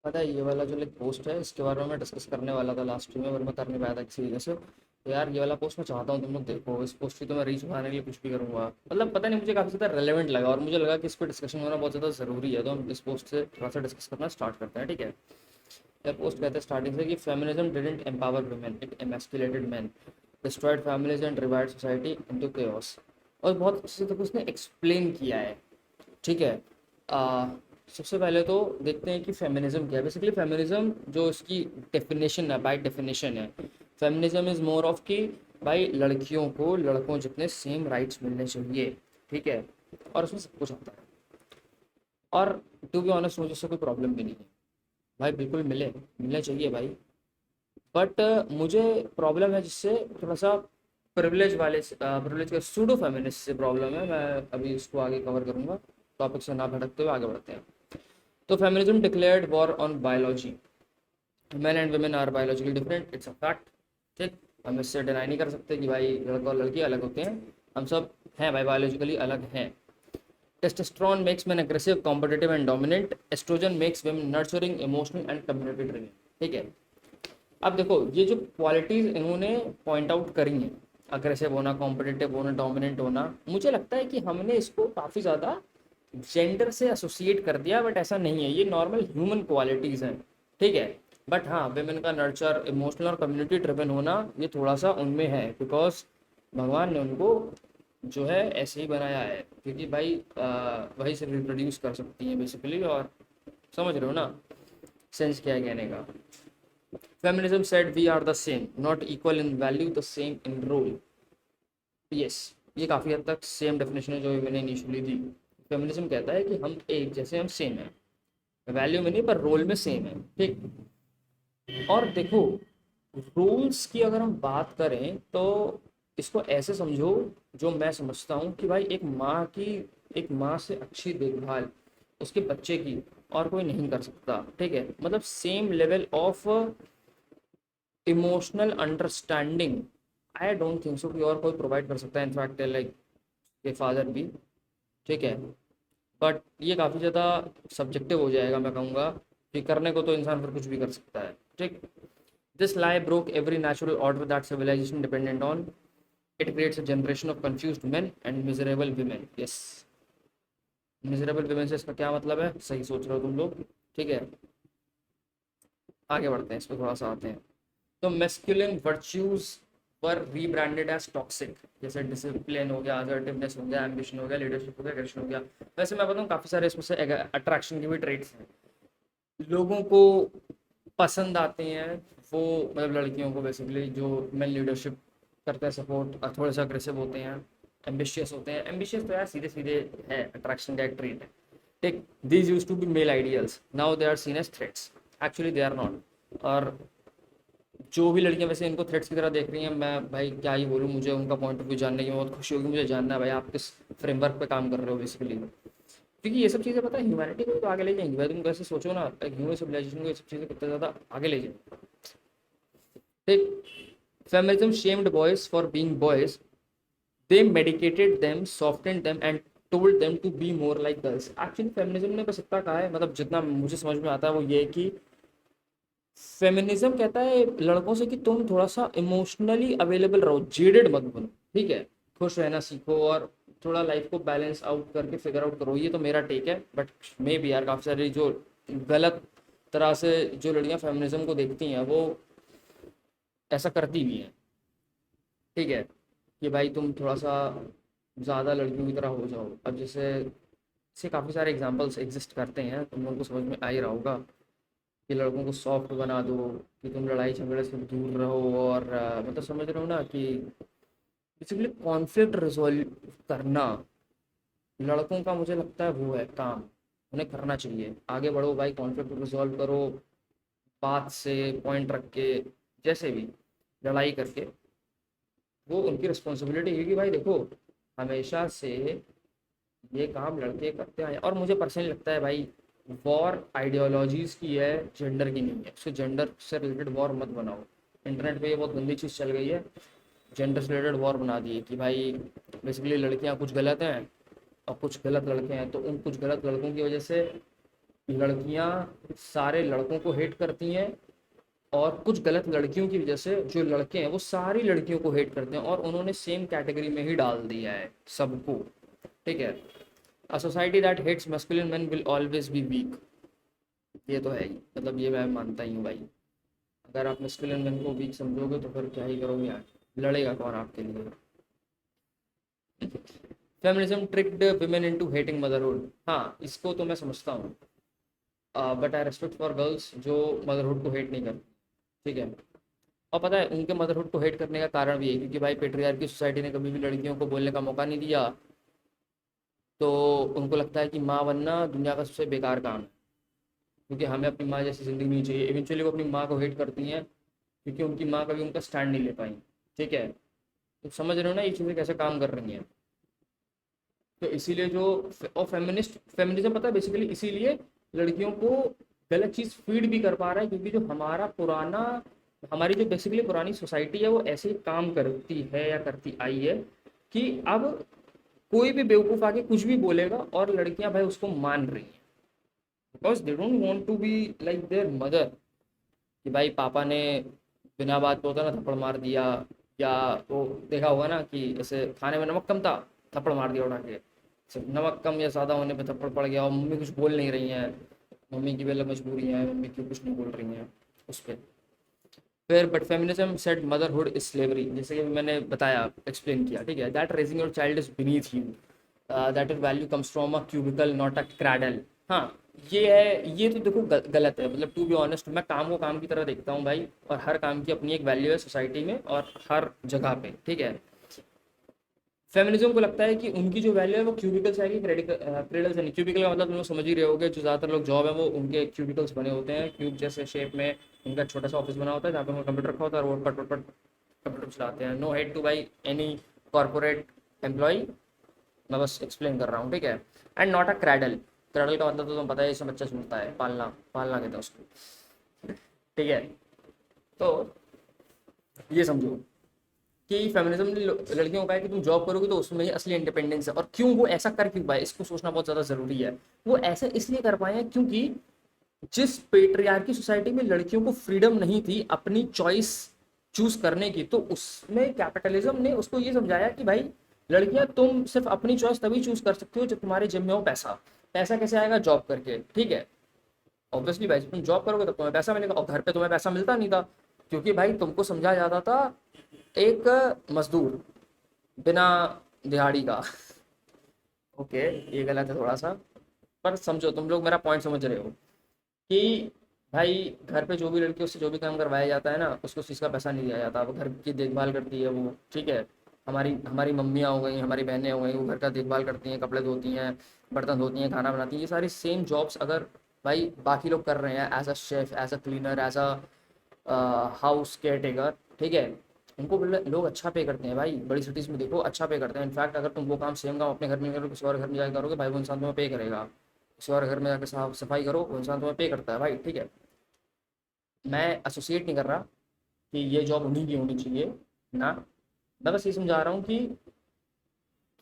पता है ये वाला जो लाइक पोस्ट है इसके बारे में मैं डिस्कस करने वाला था लास्ट में, पर मैं कर नहीं पाया था किसी वजह से। तो यार ये वाला पोस्ट मैं चाहता हूँ तुम लोग देखो, इस पोस्ट की तो मैं रीच बढ़ाने के लिए कुछ भी करूँगा। मतलब पता नहीं मुझे काफ़ी ज़्यादा रेलेवेंट लगा और मुझे लगा कि इस पर डिस्कशन होना बहुत ज़्यादा ज़रूरी है, तो हम इस पोस्ट से थोड़ा सा डिस्कस करना स्टार्ट करते हैं, ठीक है। यह पोस्ट कहते हैं स्टार्टिंग से कि feminism didn't empower women, it emasculated man, destroyed families and divide society into chaos। और बहुत अच्छे से तक उसने एक्सप्लेन किया है, ठीक है। आ, सबसे पहले तो देखते हैं कि फेमिनिज्म क्या है। बेसिकली फेमिनिज्म जो इसकी डेफिनेशन है, बाय डेफिनेशन है, फेमिनिज्म इज़ मोर ऑफ कि भाई लड़कियों को लड़कों जितने सेम राइट्स मिलने चाहिए, ठीक है। और उसमें सब कुछ आता है। और टू बी ऑनेस्ट मुझे उससे कोई प्रॉब्लम भी नहीं है भाई, बिल्कुल मिलने चाहिए भाई। बट मुझे प्रॉब्लम है जिससे थोड़ा सा प्रिविलेज का सूडो फेमिनिस्ट से प्रॉब्लम है। मैं अभी इसको आगे कवर करूंगा, टॉपिक से ना भटकते हुए आगे बढ़ते हैं। तो feminism declared war on biology, man and women are biologically different, it's a fact, ठीक। हम इससे डिनाई नहीं कर सकते कि भाई लड़का और लड़की अलग होते हैं, हम सब हैं भाई, बायोलॉजिकली अलग हैं। Testosterone makes man aggressive, competitive and dominant, estrogen makes women nurturing, emotional and community driven, ठीक है। अब देखो ये जो क्वालिटीज इन्होंने पॉइंट आउट करी हैं, अग्रेसिव होना, कॉम्पिटिटिव होना, डोमिनेंट होना, मुझे लगता है कि हमने इसको काफ़ी ज़्यादा जेंडर से एसोसिएट कर दिया, बट ऐसा नहीं है, ये नॉर्मल ह्यूमन क्वालिटीज़ हैं, ठीक है। बट हाँ, वेमेन का नर्चर, इमोशनल और कम्युनिटी ड्रिवन होना ये थोड़ा सा उनमें है, बिकॉज भगवान ने उनको जो है ऐसे ही बनाया है, क्योंकि भाई वही से रिप्रोड्यूस कर सकती हैं बेसिकली। और समझ रहे हो ना सेंस क्या है कहने का। Feminism said we are the same, not equal in value, the same in role. Yes, ये काफ़ी हद तक सेम डेफिनेशन है जो मैंने इनिशियली दी। फेमिनिज्म कहता है कि हम एक जैसे, हम सेम है, वैल्यू में नहीं पर रोल में सेम है, ठीक। और देखो रूल्स की अगर हम बात करें तो इसको ऐसे समझो, जो मैं समझता हूँ कि भाई एक माँ से अच्छी देखभाल उसके बच्चे की और कोई नहीं कर सकता, ठीक है। मतलब same level of emotional understanding I don't think so कि और कोई प्रोवाइड कर सकता है, इनफैक्ट लाइक के फादर भी, ठीक है। बट ये काफ़ी ज़्यादा सब्जेक्टिव हो जाएगा, मैं कहूँगा कि करने को तो इंसान फिर कुछ भी कर सकता है, ठीक। This lie broke every natural order that civilization depended on. It creates a generation of confused men and miserable women. Yes, miserable women से इसका क्या मतलब है, सही सोच रहे हो तुम लोग, ठीक है। आगे बढ़ते हैं, इस पर थोड़ा सा आते हैं। तो मेस्कुलिन वर्च्यूज पर रीब्रांडेड एज टॉक्सिक, जैसे डिसिप्लिन हो गया, असर्टिवनेस हो गया, एम्बिशन हो गया, लीडरशिप हो गया, एग्रेशन हो गया। वैसे मैं बताऊँ काफ़ी सारे इसमें से अट्रैक्शन के भी ट्रेड्स हैं, लोगों को पसंद आते हैं वो, मतलब लड़कियों को बेसिकली जो मेन लीडरशिप करते हैं, सपोर्ट, थोड़े से अग्रेसिव होते हैं, एम्बिशियस होते हैं। एम्बिशियस तो यार सीधे सीधे है, अट्रैक्शन का एक ट्रेट है, ठीक। These used to be male ideals, now they are seen as threats, actually they are not. और जो भी लड़कियां वैसे इनको थ्रेट्स की तरह देख रही हैं, मैं भाई क्या ही बोलूँ, मुझे उनका पॉइंट ऑफ व्यू जानने की बहुत खुशी होगी। मुझे जानना है भाई आप किस फ्रेमवर्क पे काम कर रहे हो बेसिकली, क्योंकि ये सब चीज़ें पता है ह्यूमैनिटी को तो आगे ले जाएंगी भाई। तुम कैसे सोचो ना, ह्यूमन सिविलाइजेशन को ये सब चीज़ें कितना ज़्यादा आगे ले जाएंगी, ठीक। Feminism shamed boys for being boys, they medicated them, softened them and told them to be more like girls. Actually feminism ने बस इतना कहा है, मतलब जितना मुझे समझ में आता है वो ये है कि फेमिनिज्म कहता है लड़कों से कि तुम थोड़ा सा इमोशनली अवेलेबल रहो, जेडेड मत बनो, ठीक है। खुश रहना सीखो और थोड़ा लाइफ को बैलेंस आउट करके फिगर आउट करो, ये तो मेरा टेक है। बट मे भी यार काफ़ी सारी जो गलत तरह से जो लड़कियां फेमिनिज्म को देखती हैं वो ऐसा करती भी हैं, ठीक है, कि भाई तुम थोड़ा सा ज़्यादा लड़कियों की तरह हो जाओ। अब जैसे से काफ़ी सारे एग्जांपल्स एग्जिस्ट करते हैं, तुम लोगों को समझ में आ ही रहा होगा कि लड़कों को सॉफ्ट बना दो, कि तुम लड़ाई झगड़े से दूर रहो, और मतलब समझ रहे हो ना कि बेसिकली कॉन्फ्लिक्ट रिजॉल्व करना लड़कों का मुझे लगता है वो है काम, उन्हें करना चाहिए। आगे बढ़ो भाई, कॉन्फ्लिक्ट रिजॉल्व करो बात से, पॉइंट रख के, जैसे भी लड़ाई करके, वो उनकी रिस्पॉन्सिबिलिटी है कि भाई देखो हमेशा से ये काम लड़के करते हैं। और मुझे पर्सनली लगता है भाई वॉर आइडियोलॉजीज़ की है, जेंडर की नहीं है। उसको जेंडर से रिलेटेड वॉर मत बनाओ। इंटरनेट पे ये बहुत गंदी चीज़ चल गई है, जेंडर से रिलेटेड वॉर बना दी है कि भाई बेसिकली लड़कियां कुछ गलत हैं और कुछ गलत लड़के हैं, तो उन कुछ गलत लड़कों की वजह से लड़कियां सारे लड़कों को हेट करती हैं, और कुछ गलत लड़कियों की वजह से जो लड़के हैं वो सारी लड़कियों को हेट करते हैं, और उन्होंने सेम कैटेगरी में ही डाल दिया है सबको। ठीक है। A society that hates masculine man will always be weak. ये तो है ही, मतलब ये मैं मानता ही हूँ भाई। अगर आप मस्कुलिन मैन को वीक समझोगे तो फिर क्या ही करोगे यार, लड़ेगा कौन आपके लिए। Feminism tricked women into hating motherhood. हाँ, इसको तो मैं समझता हूँ, but I respect for girls जो मदरहुड को हेट नहीं करती। ठीक है। और पता है उनके मदरहुड को हेट करने का कारण भी है क्योंकि भाई पेट्रियार्की सोसाइटी ने कभी भी लड़कियों को बोलने का मौका नहीं दिया, तो उनको लगता है कि माँ बनना दुनिया का सबसे बेकार काम है, क्योंकि हमें अपनी माँ जैसी ज़िंदगी नहीं चाहिए। इवेंचुअली वो अपनी माँ को हेट करती हैं क्योंकि उनकी माँ कभी उनका स्टैंड नहीं ले पाई। ठीक है। तो समझ रहे हो ना ये चीज़ें कैसे काम कर रही हैं। तो इसीलिए जो और फेमिनिज्म पता है बेसिकली इसीलिए लड़कियों को गलत चीज़ फीड भी कर पा रहा है, क्योंकि जो हमारी जो बेसिकली पुरानी सोसाइटी है वो ऐसे ही काम करती है या करती आई है कि अब कोई भी बेवकूफ़ आके कुछ भी बोलेगा और लड़कियां भाई उसको मान रही हैं, because they don't want to be like their mother, कि भाई पापा ने बिना बात पे होता ना थप्पड़ मार दिया, या वो देखा होगा ना कि जैसे खाने में नमक कम था, थप्पड़ मार दिया उठा के। सिर्फ नमक कम या ज़्यादा होने पे थप्पड़ पड़ गया और मम्मी कुछ बोल नहीं रही हैं, मम्मी की भी अलग मजबूरी है, मम्मी क्यों कुछ नहीं बोल रही हैं उस पर। फिर but feminism said motherhood is slavery, जैसे कि मैंने बताया, एक्सप्लेन किया। ठीक है। That raising your child is beneath you, that is value comes from a cubicle not a cradle. हाँ, ये है, ये तो देखो गलत है, मतलब टू बी ऑनेस्ट मैं काम को काम की तरह देखता हूँ भाई, और हर काम की अपनी एक वैल्यू है सोसाइटी में और हर जगह पे। ठीक है। फेमिनिज्म को लगता है कि उनकी जो वैल्यू है वो क्यूबिकल से आएगी, क्रेडल से नहीं। क्यूबिकल का मतलब तुम लोग समझ ही रहे होगे, जो ज़्यादातर लोग जॉब है वो उनके क्यूबिकल्स बने होते हैं, क्यूब जैसे शेप में उनका छोटा सा ऑफिस बना होता है जहाँ पे उनका कंप्यूटर रखा होता है और वो पट पट पट कंप्यूटर चलाते हैं। No head to buy any corporate employ, मैं बस एक्सप्लेन कर रहा हूँ। ठीक है। And not a cradle. Cradle का मतलब तो तुम्हें पता है, इसमें बच्चा सुनता है, पालना, पालना कहते हैं उसको। ठीक है। तो ये समझो कि फेमिनिज्म ने लड़कियों को कहा है कि तुम जॉब करोगे तो उसमें ही असली इंडिपेंडेंस है। और क्यों वो ऐसा कर क्यों पाए, इसको सोचना बहुत ज़्यादा ज़रूरी है। वो ऐसा इसलिए कर पाए हैं क्योंकि जिस पेट्रियार्की सोसाइटी में लड़कियों को फ्रीडम नहीं थी अपनी चॉइस चूज करने की, तो उसमें कैपिटलिज्म ने उसको ये समझाया कि भाई लड़कियां तुम सिर्फ अपनी चॉइस तभी चूज कर सकती हो जब तुम्हारे जिम्मे में हो पैसा। पैसा कैसे आएगा, जॉब करके। ठीक है। ऑब्वियसली भाई तुम जॉब करोगे तो तुम्हें पैसा मिलेगा, और घर पे तुम्हें पैसा मिलता नहीं था क्योंकि भाई तुमको समझा जाता था एक मजदूर बिना दिहाड़ी का। ओके, ये गलत है थोड़ा सा, पर समझो, तुम लोग मेरा पॉइंट समझ रहे हो कि भाई घर पे जो भी लड़की उससे जो भी काम करवाया जाता है ना, उसको उस चीज़ का पैसा नहीं दिया जाता, वो घर की देखभाल करती है वो। ठीक है। हमारी हमारी मम्मियाँ हो गई, हमारी बहनें हो गई, वो घर का देखभाल करती हैं, कपड़े धोती हैं, बर्तन धोती हैं, खाना बनाती हैं। ये सारी सेम जॉब्स अगर भाई बाकी लोग कर रहे हैं, as a chef, as a cleaner, as a house caretaker. ठीक है। उनको लोग अच्छा पे करते हैं भाई, बड़ी सिटीज़ में देखो अच्छा पे करते हैं। इनफैक्ट अगर तुम वो काम सेम काम अपने घर में करो, किसी और घर में जाकर करोगे भाई, वो इंसान तुम्हें पे करेगा। किसी और घर में जाकर साफ सफाई करो, वो इंसान तुम्हें पे करता है भाई। ठीक है। मैं एसोसिएट नहीं कर रहा कि ये जॉब उन्हीं की होनी चाहिए ना, मैं बस ये समझा रहा हूँ कि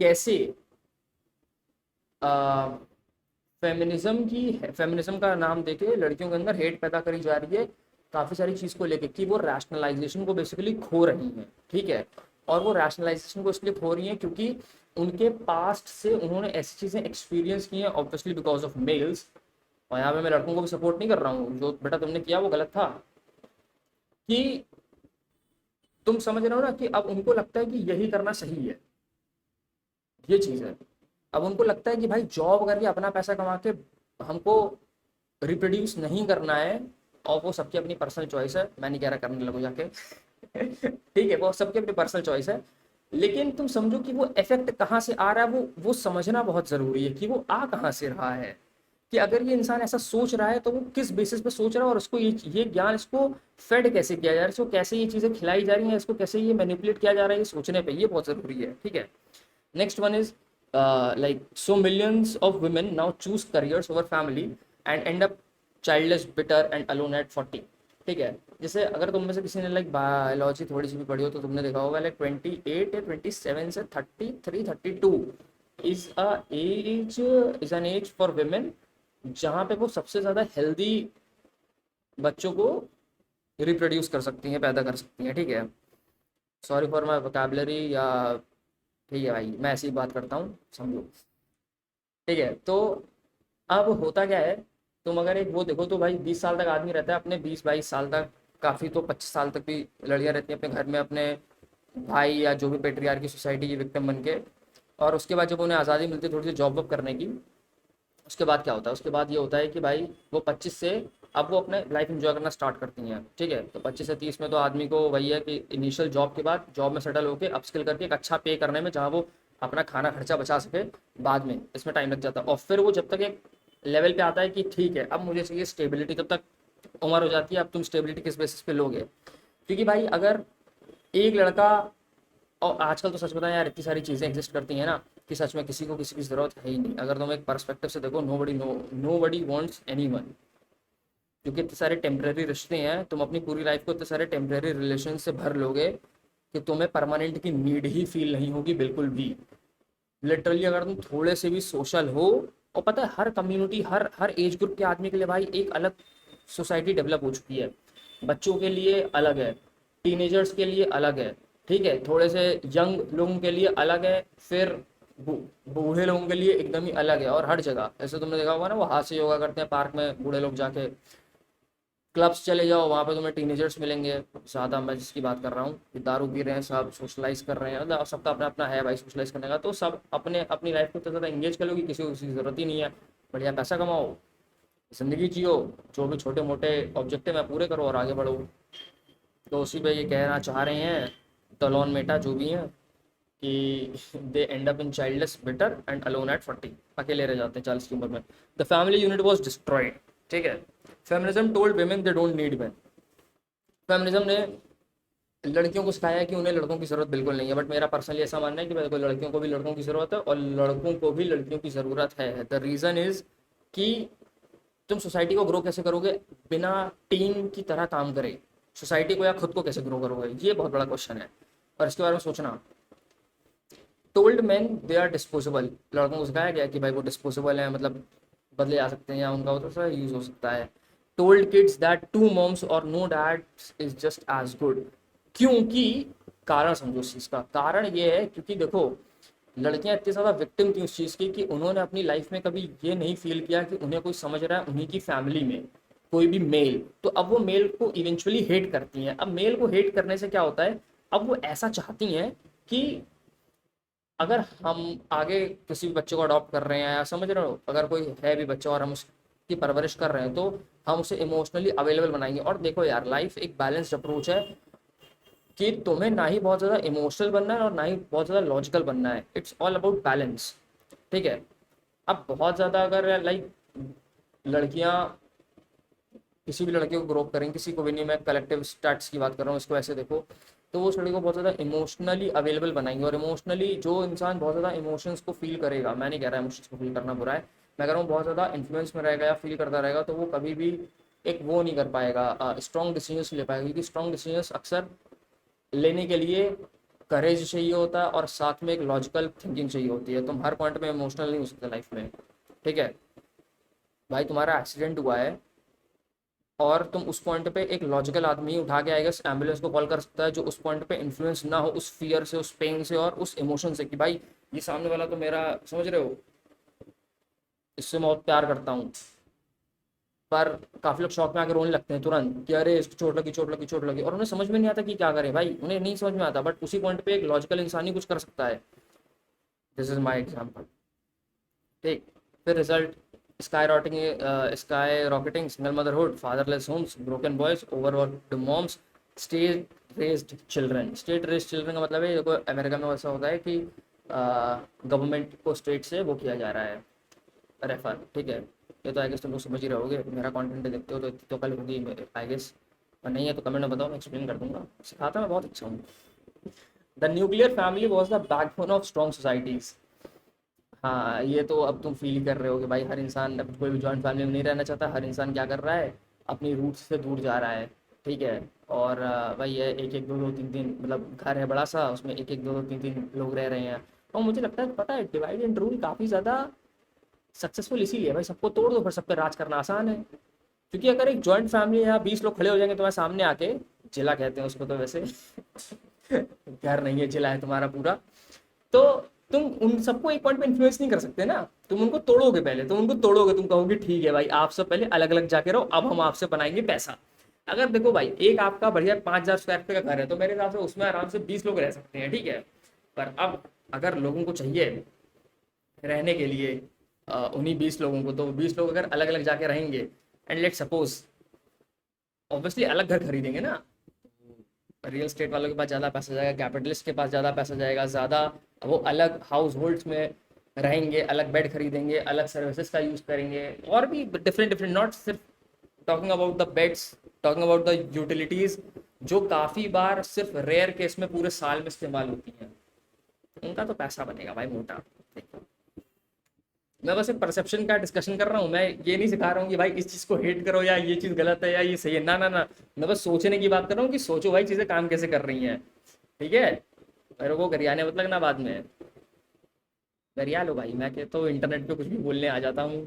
कैसे फेमिनिज्म का नाम देके लड़कियों के अंदर हेट पैदा करी जा रही है काफ़ी सारी चीज़ को लेके, कि वो रैशनलाइजेशन को बेसिकली खो रही हैं। ठीक है। और वो रैशनलाइजेशन को इसलिए खो रही हैं क्योंकि उनके पास्ट से उन्होंने ऐसी चीज़ें एक्सपीरियंस की हैं, ऑब्वियसली बिकॉज ऑफ मेल्स। और यहाँ पे मैं लड़कों को भी सपोर्ट नहीं कर रहा हूँ, जो बेटा तुमने किया वो गलत था, कि तुम समझ रहे हो ना कि अब उनको लगता है कि यही करना सही है। ये चीज़ है। अब उनको लगता है कि भाई जॉब करके अपना पैसा कमा के हमको रिप्रोड्यूस नहीं करना है, और वो सबकी अपनी पर्सनल चॉइस है, मैं नहीं कह रहा करने लगो जाके। ठीक है, वो सबकी अपनी पर्सनल चॉइस है, लेकिन तुम समझो कि वो इफेक्ट कहाँ से आ रहा है, वो समझना बहुत ज़रूरी है कि वो आ कहाँ से रहा है। कि अगर ये इंसान ऐसा सोच रहा है तो वो किस बेसिस पे सोच रहा है, और उसको ये ज्ञान इसको फेड कैसे किया जा रहा है, इसको कैसे ये चीज़ें खिलाई जा रही हैं, इसको कैसे ये मैनिपुलेट किया जा रहा है, ये सोचने पे ये बहुत ज़रूरी है। ठीक है। Next one is like so millions of women now choose careers over family and end up childless, bitter and alone at 40। ठीक है। जैसे अगर तुम में से किसी ने लाइक बायोलॉजी थोड़ी सी भी पढ़ी हो तो तुमने देखा होगा लाइक 28 या 27 से 33 32 is a age is an age for women जहाँ पे वो सबसे ज़्यादा हेल्दी बच्चों को रिप्रोड्यूस कर सकती हैं, पैदा कर सकती हैं, ठीक है। सॉरी फॉर माई वोकेबलरी, या ठीक है भाई, मैं ऐसी ही बात करता हूँ, समझो। ठीक है, तो अब होता क्या है, तुम अगर एक वो देखो तो भाई 20 साल तक आदमी रहता है, अपने 20-22 साल तक, काफ़ी तो 25 साल तक भी लड़कियां रहती हैं अपने घर में, अपने भाई या जो भी पेट्रियार्की की सोसाइटी की विक्टिम बन के। और उसके बाद जब उन्हें आज़ादी मिलती है थोड़ी सी जॉब वॉब करने की, उसके बाद क्या होता है, उसके बाद ये होता है कि भाई वो 25 से अब वो अपने लाइफ एंजॉय करना स्टार्ट करती हैं, ठीक है। तो 25 से 30 में तो आदमी को वही है कि इनिशियल जॉब के बाद जॉब में सेटल होकर अपस्किल करके एक अच्छा पे करने में, जहाँ वो अपना खाना खर्चा बचा सके, बाद में इसमें टाइम लग जाता है। और फिर वो जब तक एक लेवल पे आता है कि ठीक है अब मुझे चाहिए स्टेबिलिटी, तब तक उम्र हो जाती है। अब तुम स्टेबिलिटी किस बेसिस पे लोगे, क्योंकि भाई अगर एक लड़का, और आजकल तो सच बताएं यार इतनी सारी चीज़ें एग्जिस्ट करती हैं ना, कि सच में किसी को किसी की ज़रूरत है ही नहीं। अगर तुम एक पर्सपेक्टिव से देखो, नो बडी वॉन्ट्स एनी वन, क्योंकि इतने सारे टेम्प्रेरी रिश्ते हैं, तुम अपनी पूरी लाइफ को इतने सारे टेम्प्रेरी रिलेशन से भर लोगे कि तुम्हें परमानेंट की नीड ही फील नहीं होगी बिल्कुल भी। लिटरली अगर तुम थोड़े से भी सोशल हो, और पता है हर कम्युनिटी, हर हर एज ग्रुप के आदमी के लिए भाई एक अलग सोसाइटी डेवलप हो चुकी है। बच्चों के लिए अलग है, टीनेजर्स के लिए अलग है, ठीक है, थोड़े से यंग लोगों के लिए अलग है, फिर बूढ़े लोगों के लिए एकदम ही अलग है। और हर जगह ऐसे तुमने देखा होगा ना, वो हाथ से योगा करते हैं पार्क में बूढ़े लोग जाके, क्लब्स चले जाओ वहाँ पे तुम्हें टीनेजर्स मिलेंगे। ज़्यादा मैं जिसकी बात कर रहा हूँ कि दारू पी रहे हैं सब, सोशलाइज कर रहे हैं, मतलब सबका अपना अपना है भाई सोशलाइज करने का। तो सब अपने अपनी लाइफ को इतना ज़्यादा इंगेज कर लो कि किसी को किसी की ज़रूरत ही नहीं है। बढ़िया पैसा कमाओ, ज़िंदगी जियो, जो भी छोटे मोटे ऑब्जेक्टिव है पूरे करो और आगे बढ़ो। तो उसी पे ये कहना चाह रहे हैं दलोन मेटा जो भी हैं, कि they end up in childless bitter and alone at 40, अकेले रह जाते हैं 40 की उम्र में। The family unit was destroyed, ठीक है। Feminism told women they don't need man. Feminism ने लड़कियों को सिखाया है कि उन्हें लड़कों की ज़रूरत बिल्कुल नहीं है। बट मेरा पर्सनली ऐसा मानना है कि मेरे को लड़कियों को भी लड़कों की ज़रूरत है, और लड़कों को भी लड़कियों की ज़रूरत है। द रीज़न इज़ कि तुम सोसाइटी को ग्रो कैसे करोगे बिना टीम की तरह काम करे, सोसाइटी को या खुद को कैसे ग्रो करोगे, ये बहुत बड़ा क्वेश्चन है। और इसके बारे में सोचना। Told man they are disposable, लड़कों को सिखाया गया कि भाई वो डिस्पोजेबल है, मतलब बदले जा सकते हैं या उनका वो थोड़ा यूज हो सकता है। Told kids that two moms और no dad is just as good. क्योंकि कारण समझो इस चीज़ का, कारण ये है क्योंकि देखो लड़कियां इतनी ज़्यादा विक्टिम थी उस चीज़ की कि उन्होंने अपनी लाइफ में कभी ये नहीं फील किया कि उन्हें कोई समझ रहा है, उन्हीं की फैमिली में कोई भी मेल। तो अब वो मेल को इवेंचुअली हेट करती हैं। अब मेल को हेट करने से क्या होता है, अब वो ऐसा चाहती हैं कि अगर हम आगे किसी भी बच्चे को अडॉप्ट कर रहे हैं, या समझ रहे हो अगर कोई है भी बच्चा और हम उसकी परवरिश कर रहे हैं, तो हम उसे इमोशनली अवेलेबल बनाएंगे। और देखो यार लाइफ एक बैलेंस्ड अप्रोच है, कि तुम्हें ना ही बहुत ज़्यादा इमोशनल बनना है और ना ही बहुत ज़्यादा लॉजिकल बनना है। इट्स ऑल अबाउट बैलेंस, ठीक है। अब बहुत ज़्यादा अगर लाइक लड़कियां किसी भी लड़के को ग्रो अप करेंगे, किसी को भी नहीं, मैं कलेक्टिव स्टैट्स की बात कर रहा हूँ, इसको ऐसे देखो, तो वो उस लड़के को बहुत ज़्यादा इमोशनली अवेलेबल बनाएंगे। और इमोशनली जो इंसान बहुत ज़्यादा इमोशंस को फील करेगा, मैं नहीं कह रहा इमोशंस को फील करना बुरा है, मैं कह रहा हूँ बहुत ज़्यादा इन्फ्लुएंस में रहेगा या फील करता रहेगा, तो वो कभी भी एक वो नहीं कर पाएगा, स्ट्रॉन्ग डिसीजंस ले पाएगा। क्योंकि स्ट्रॉन्ग डिसीजंस अक्सर लेने के लिए करेज चाहिए होता है, और साथ में एक लॉजिकल थिंकिंग चाहिए होती है। तुम हर पॉइंट में इमोशनल नहीं हो सकते लाइफ में, ठीक है। भाई तुम्हारा एक्सीडेंट हुआ है, और तुम उस पॉइंट पे एक लॉजिकल आदमी उठा के आएगा, एम्बुलेंस को कॉल कर सकता है, जो उस पॉइंट पे इन्फ्लुएंस ना हो उस फियर से, उस पेन से और उस इमोशन से, कि भाई ये सामने वाला तो मेरा, समझ रहे हो, इससे मैं बहुत प्यार करता हूँ। पर काफ़ी लोग शौक में आके रोने लगते हैं तुरंत कि अरे इसको चोट लगी, चोट लगी, चोट लगी, और उन्हें समझ में नहीं आता कि क्या करें भाई, उन्हें नहीं समझ में आता। बट उसी पॉइंट पे एक लॉजिकल इंसान ही कुछ कर सकता है। दिस इज माई एग्जाम्पल, ठीक। फिर result, skyrocketing, single motherhood, fatherless homes, broken boys, overworked moms, state raised children. State raised children का मतलब है, देखो अमेरिका में ऐसा होता है कि गवर्नमेंट को स्टेट से वो किया जा रहा है रेफर, ठीक है। ये तो आई गेस तुम लोग समझ ही रहोगे, मेरा कंटेंट देखते हो तो इतनी तो कल होगी आई गेस, और नहीं है तो कमेंट में बताओ, मैं एक्सप्लेन कर दूंगा, सिखाता मैं बहुत अच्छा हूँ। The nuclear family was the backbone of strong societies. हाँ, ये तो अब तुम फील कर रहे हो कि भाई हर इंसान, अब कोई भी जॉइंट फैमिली में नहीं रहना चाहता, हर इंसान क्या कर रहा है, अपनी रूट्स से दूर जा रहा है, ठीक है। और भाई ये एक एक दो दो तीन तीन, मतलब घर है बड़ा सा, उसमें एक एक दो दो तीन तीन लोग रह रहे हैं। और मुझे लगता है पता है डिवाइड एंड रूल काफ़ी ज़्यादा सक्सेसफुल इसीलिए भाई, सबको तोड़ दो फिर सब पे राज करना आसान है। क्योंकि अगर एक जॉइंट फैमिली है, यहाँ 20 लोग खड़े हो जाएंगे तुम्हारे सामने आके, जिला कहते हैं उसको तो वैसे घर नहीं है, जिला है तुम्हारा पूरा, तो तुम उन सबको एक पॉइंट पे इन्फ्लुएंस नहीं कर सकते ना। तुम उनको तोड़ोगे, पहले तुम उनको तोड़ोगे, तुम कहोगे ठीक है भाई आप सब पहले अलग अलग जाके रहो, अब हम आपसे बनाएंगे पैसा। अगर देखो भाई, एक आपका बढ़िया 5,000 स्क्वायर फीट का घर है, तो मेरे हिसाब से उसमें आराम से 20 लोग रह सकते हैं, ठीक है। पर अब अगर लोगों को चाहिए रहने के लिए उन्हीं 20 लोगों को, तो 20 लोग अगर अलग अलग जाके रहेंगे, एंड लेट सपोज, ऑब्वियसली अलग घर खरीदेंगे ना, रियल स्टेट वालों के पास ज़्यादा पैसा जाएगा, कैपिटलिस्ट के पास ज़्यादा पैसा जाएगा, ज़्यादा वो अलग हाउस होल्ड्स में रहेंगे, अलग बेड खरीदेंगे, अलग सर्विसेज का यूज़ करेंगे, और भी डिफरेंट डिफरेंट, नॉट सिर्फ talking about the beds, talking about the utilities, जो काफ़ी बार सिर्फ रेयर केस में पूरे साल में इस्तेमाल होती हैं, उनका तो पैसा बनेगा भाई मोटा। मैं बस एक परसेप्शन का डिस्कशन कर रहा हूँ, मैं ये नहीं सिखा रहा हूँ कि भाई इस चीज़ को हेट करो या ये चीज़ गलत है या ये सही है, ना ना ना। मैं बस सोचने की बात कर रहा हूँ कि सोचो भाई चीज़ें काम कैसे कर रही हैं, ठीक है। मेरे को गरियाने मत लगना बाद में, गरिया लो भाई, मैं कहता हूँ इंटरनेट पे कुछ भी बोलने आ जाता हूँ।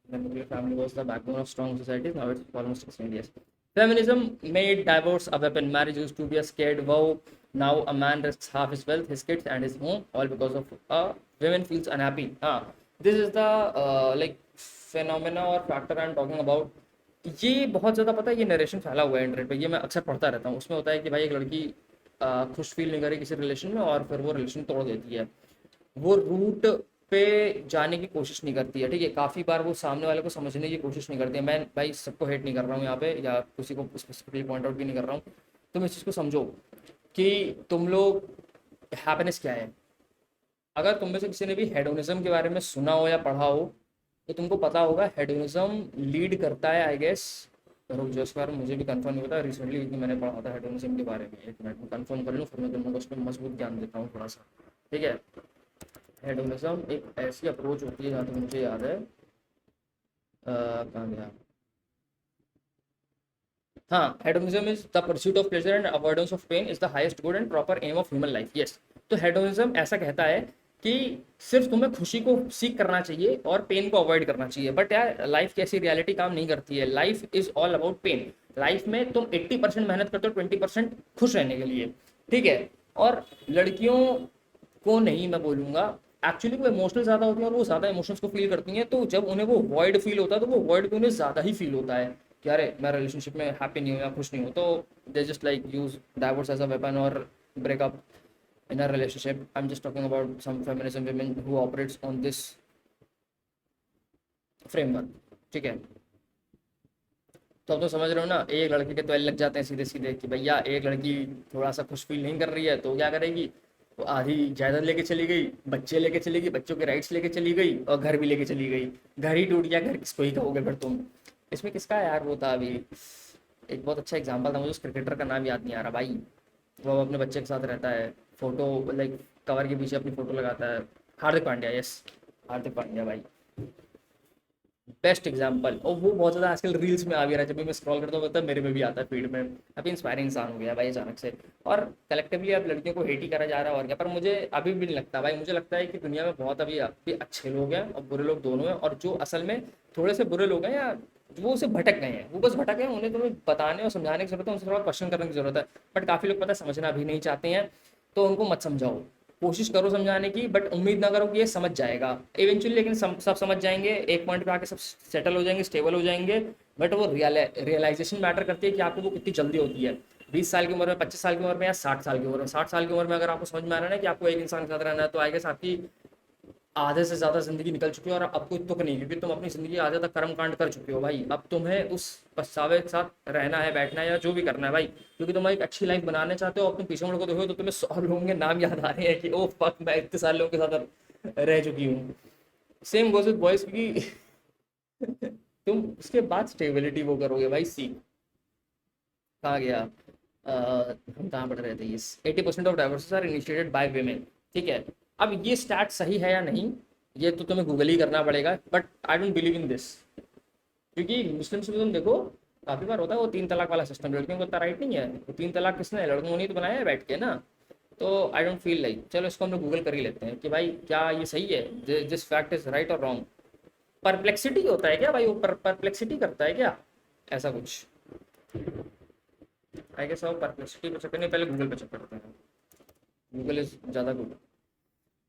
The nuclear family was the backbone of strong societies. Now it's almost extinct. Yes. Feminism made divorce a weapon. Marriage used to be a scared vow. Now a man risks half his wealth, his kids, and his home, all because of a women feels unhappy. This is the like phenomena or factor I'm talking about. ये बहुत ज़्यादा पता है, ये narration फैला हुआ है internet पे, ये मैं अक्सर पढ़ता रहता हूँ। उसमें होता है कि भाई एक लड़की खुश फील नहीं कर रही किसी रिलेशन में, और फिर वो रिलेशन तोड़ देती है, वो रूट पे जाने की कोशिश नहीं करती है, ठीक है। काफ़ी बार वो सामने वाले को समझने की कोशिश नहीं करती है। मैं भाई सबको हेट नहीं कर रहा हूँ यहाँ पे, या किसी को स्पेसिफिकली पॉइंट आउट भी नहीं कर रहा हूँ। तुम इस चीज़ को समझो कि तुम लोग हैप्पीनेस क्या है। अगर तुम में से किसी ने भी हेडोनिज्म के बारे में सुना हो या पढ़ा हो, तो तुमको पता होगा हेडोनिज्म लीड करता है, आई गेस, रुक जाओ, इस बार मुझे भी कंफर्म नहीं पता, रिसेंटली मैंने पढ़ा था हेडोनिज्म के बारे में, एक मिनट में कंफर्म कर लूँ, फिर मैं तुमको उस पर मजबूत ज्ञान देता हूँ थोड़ा सा, ठीक है। हेडोनिज्म एक ऐसी अप्रोच होती है, जहाँ तक मुझे याद है, कहाँ गया, हाँ, hedonism is the pursuit of pleasure and avoidance of pain is the highest good and proper aim of human life. Yes, तो हेडोनिज्म ऐसा कहता है कि सिर्फ तुम्हें खुशी को सीख करना चाहिए और पेन को अवॉइड करना चाहिए। बट यार लाइफ की ऐसी रियलिटी काम नहीं करती है, life is all about pain. Life में तुम 80% मेहनत करते हो 20% खुश रहने के लिए, ठीक है। और लड़कियों को नहीं मैं बोलूँगा, एक्चुअली वो इमोशनल ज़्यादा होती हैं और वो ज़्यादा इमोशंस को फील करती हैं, तो जब उन्हें वो वॉइड फील होता है, तो वो वॉइड भी उन्हें ज़्यादा ही फील होता है कि अरे मैं रिलेशनशिप में हैप्पी नहीं हूँ या खुश नहीं हूँ, तो they just like use divorce as a weapon और breakup in a relationship. I'm just talking about some feminism women who operates on this framework, ठीक है। तो अब तो समझ रहे हो ना, एक लड़के के तो एल लग जाते हैं सीधे सीधे कि भैया एक लड़की थोड़ा सा खुश फील नहीं कर रही है तो क्या करेगी, वो आधी जायदाद लेके चली गई, बच्चे लेके चली गई, बच्चों के राइट्स लेके चली गई, और घर भी लेके चली गई। घर ही टूट गया, घर किसको ही कहोगे फिर तुम। इसमें किसका है यार, वो था अभी एक बहुत अच्छा एग्जाम्पल था, मुझे उस क्रिकेटर का नाम याद नहीं आ रहा भाई, वो अपने बच्चे के साथ रहता है, फोटो लाइक कवर के पीछे अपनी फोटो लगाता है। हार्दिक पांड्या, यस, हार्दिक पांड्या भाई, बेस्ट एग्जाम्पल। और वो बहुत ज़्यादा आजकल रील्स में आ भी रहा है, जब भी मैं स्क्रॉल करता हूँ तो मेरे में भी आता है फीड में। अभी इंस्पायरिंग इंसान हो गया भाई अचानक से, और कलेक्टिवली अब लड़कियों को हेट ही करा जा रहा है और क्या। पर मुझे अभी भी नहीं लगता भाई, मुझे लगता है कि दुनिया में बहुत अभी अभी अच्छे लोग हैं और बुरे लोग दोनों हैं, और जो असल में थोड़े से बुरे लोग हैं या वो उसे भटक गए हैं, वो बस भटक गए हैं, उन्हें तुम्हें बताने और समझाने की जरूरत है, उनसे थोड़ा क्वेश्चन करने की जरूरत है। बट काफ़ी लोग पता है समझना भी नहीं चाहते हैं, तो उनको मत समझाओ, कोशिश करो समझाने की, बट उम्मीद ना करो कि ये समझ जाएगा इवेंचुअली। लेकिन सब समझ जाएंगे, एक पॉइंट पे आके सब सेटल हो जाएंगे, स्टेबल हो जाएंगे। बट वो रियलाइजेशन मैटर करती है कि आपको वो कितनी जल्दी होती है, 20 साल की उम्र में, 25 साल की उम्र में, या 60 साल की उम्र में। 60 साल की उम्र में अगर आपको समझ में आ रहा है ना कि आपको एक इंसान के साथ रहना है, तो आई गेस आपकी आधे से ज़्यादा ज़िंदगी निकल चुकी है और अब कोई तुक नहीं, क्योंकि तुम अपनी ज़िंदगी आधे तक कर्म कांड कर चुके हो भाई। अब तुम्हें उस पछतावे के साथ रहना है, बैठना है, या जो भी करना है भाई, क्योंकि तुम एक अच्छी लाइफ बनाने चाहते हो। अब तुम पीछे मुड़ को देखो तो तुम्हें 100 लोगों के नाम याद आ रहे हैं कि ओ फक, मैं इतने सारे लोगों के साथ रह चुकी हूँ। सेम गोज विद बॉयज, क्योंकि तुम उसके बाद स्टेबिलिटी वो करोगे भाई, सीख। कहाँ गया, हम कहाँ पढ़ रहे थे, ये 80% of divorces are initiated by women, ठीक है। अब ये स्टैट सही है या नहीं, ये तो तुम्हें गूगल ही करना पड़ेगा, but I don't believe in this. क्योंकि मुस्लिम्स में तुम देखो काफ़ी बार होता है वो 3 तलाक वाला सिस्टम, लड़कियों को इतना राइट नहीं है। वो 3 तलाक किसने, लड़कों ने तो बनाया है बैठ के ना। तो आई डोंट फील लाइक, चलो इसको हम लोग गूगल कर ही लेते हैं कि भाई क्या ये सही है, दिस फैक्ट इज राइट और रॉन्ग। परप्लेक्सिटी होता है क्या भाई, वो परप्लेक्सिटी करता है क्या, ऐसा कुछ। आई गेस अब परप्लेक्सिटी पे चेक करने पहले गूगल पे चेक करते हैं। गूगल इज ज़्यादा good.